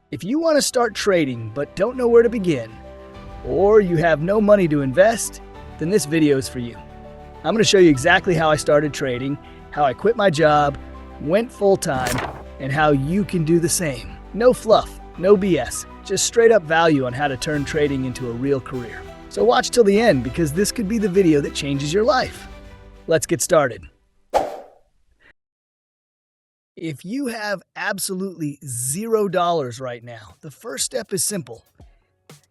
If you want to start trading but don't know where to begin, or you have no money to invest, then this video is for you. I'm going to show you exactly how I started trading, how I quit my job, went full-time, and how you can do the same. No fluff, no BS, just straight up value on how to turn trading into a real career. So watch till the end because this could be the video that changes your life. Let's get started. If you have absolutely $0 right now, the first step is simple.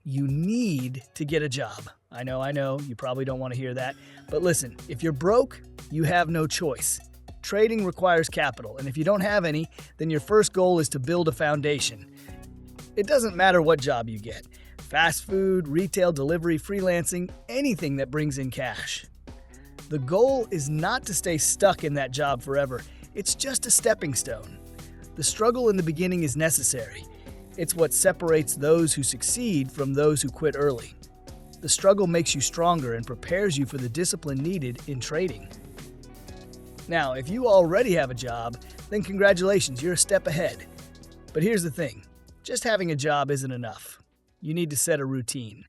You need to get a job. I know, you probably don't want to hear that. But listen, if you're broke, you have no choice. Trading requires capital, and if you don't have any, then your first goal is to build a foundation. It doesn't matter what job you get. Fast food, retail delivery, freelancing, anything that brings in cash. The goal is not to stay stuck in that job forever. It's just a stepping stone. The struggle in the beginning is necessary. It's what separates those who succeed from those who quit early. The struggle makes you stronger and prepares you for the discipline needed in trading. Now, if you already have a job, then congratulations, you're a step ahead. But here's the thing, just having a job isn't enough. You need to set a routine.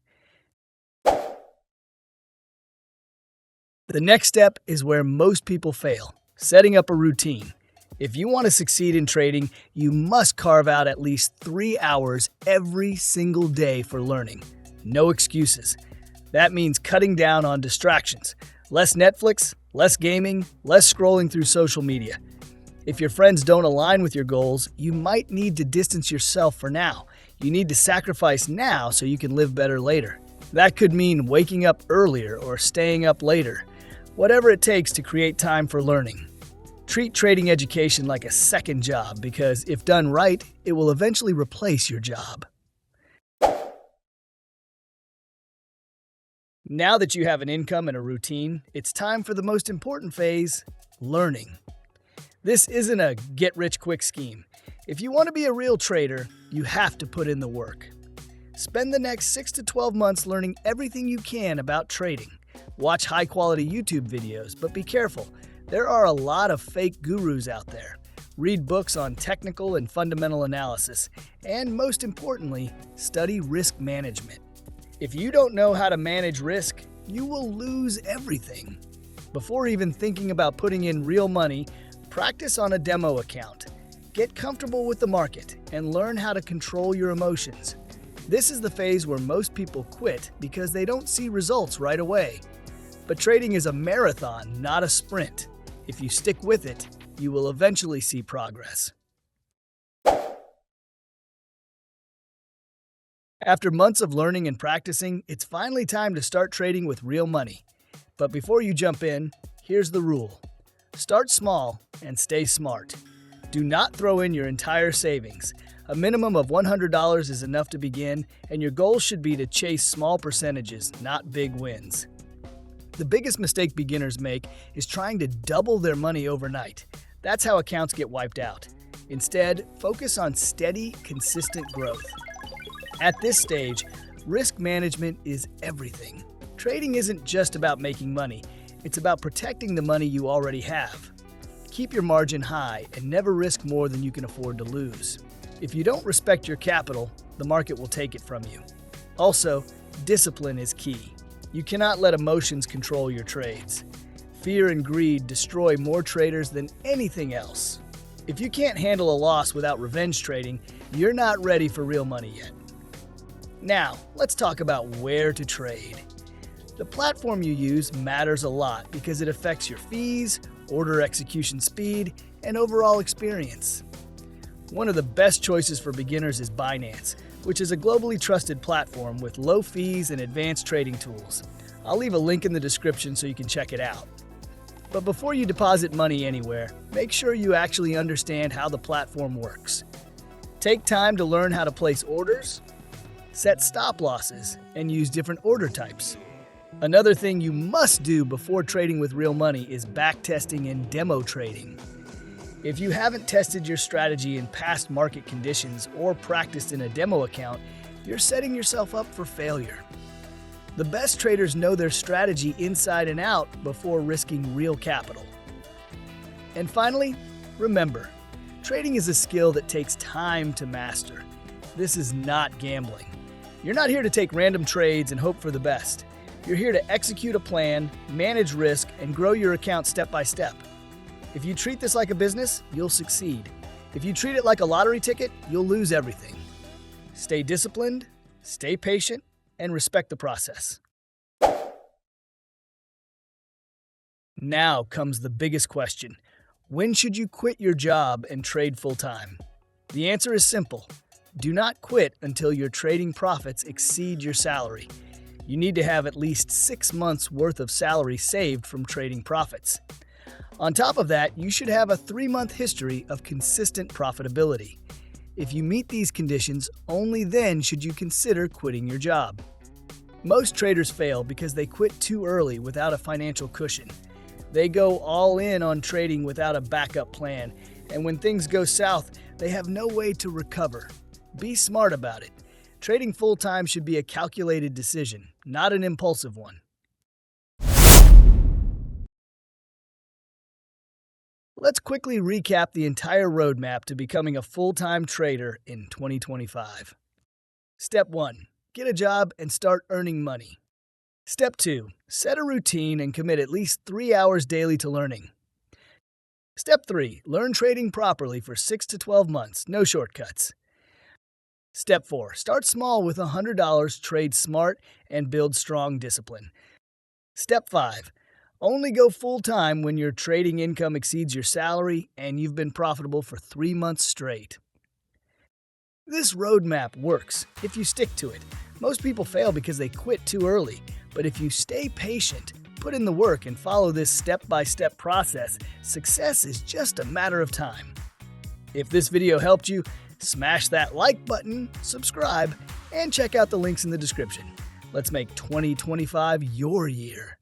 The next step is where most people fail. Setting up a routine. If you want to succeed in trading, you must carve out at least 3 hours every single day for learning. No excuses. That means cutting down on distractions. Less Netflix, less gaming, less scrolling through social media. If your friends don't align with your goals, you might need to distance yourself for now. You need to sacrifice now so you can live better later. That could mean waking up earlier or staying up later. Whatever it takes to create time for learning. Treat trading education like a second job because if done right, it will eventually replace your job. Now that you have an income and a routine, it's time for the most important phase, learning. This isn't a get-rich-quick scheme. If you want to be a real trader, you have to put in the work. Spend the next 6 to 12 months learning everything you can about trading. Watch high-quality YouTube videos, but be careful. There are a lot of fake gurus out there. Read books on technical and fundamental analysis, and most importantly, study risk management. If you don't know how to manage risk, you will lose everything. Before even thinking about putting in real money, practice on a demo account. Get comfortable with the market and learn how to control your emotions. This is the phase where most people quit because they don't see results right away. But trading is a marathon, not a sprint. If you stick with it, you will eventually see progress. After months of learning and practicing, it's finally time to start trading with real money. But before you jump in, here's the rule. Start small and stay smart. Do not throw in your entire savings. A minimum of $100 is enough to begin, and your goal should be to chase small percentages, not big wins. The biggest mistake beginners make is trying to double their money overnight. That's how accounts get wiped out. Instead, focus on steady, consistent growth. At this stage, risk management is everything. Trading isn't just about making money, it's about protecting the money you already have. Keep your margin high and never risk more than you can afford to lose. If you don't respect your capital, the market will take it from you. Also, discipline is key. You cannot let emotions control your trades. Fear and greed destroy more traders than anything else. If you can't handle a loss without revenge trading, you're not ready for real money yet. Now, let's talk about where to trade. The platform you use matters a lot because it affects your fees, order execution speed, and overall experience. One of the best choices for beginners is Binance, which is a globally trusted platform with low fees and advanced trading tools. I'll leave a link in the description so you can check it out. But before you deposit money anywhere, make sure you actually understand how the platform works. Take time to learn how to place orders, set stop losses, and use different order types. Another thing you must do before trading with real money is backtesting and demo trading. If you haven't tested your strategy in past market conditions or practiced in a demo account, you're setting yourself up for failure. The best traders know their strategy inside and out before risking real capital. And finally, remember, trading is a skill that takes time to master. This is not gambling. You're not here to take random trades and hope for the best. You're here to execute a plan, manage risk, and grow your account step by step. If you treat this like a business, you'll succeed. If you treat it like a lottery ticket, you'll lose everything. Stay disciplined, stay patient, and respect the process. Now comes the biggest question. When should you quit your job and trade full-time? The answer is simple. Do not quit until your trading profits exceed your salary. You need to have at least 6 months' worth of salary saved from trading profits. On top of that, you should have a 3-month history of consistent profitability. If you meet these conditions, only then should you consider quitting your job. Most traders fail because they quit too early without a financial cushion. They go all in on trading without a backup plan, and when things go south, they have no way to recover. Be smart about it. Trading full-time should be a calculated decision, not an impulsive one. Let's quickly recap the entire roadmap to becoming a full-time trader in 2025. Step 1. Get a job and start earning money. Step 2. Set a routine and commit at least 3 hours daily to learning. Step 3. Learn trading properly for 6 to 12 months, no shortcuts. Step 4. Start small with $100, trade smart, and build strong discipline. Step 5. Only go full-time when your trading income exceeds your salary and you've been profitable for 3 months straight. This roadmap works if you stick to it. Most people fail because they quit too early, but if you stay patient, put in the work, and follow this step-by-step process, success is just a matter of time. If this video helped you, smash that like button, subscribe, and check out the links in the description. Let's make 2025 your year.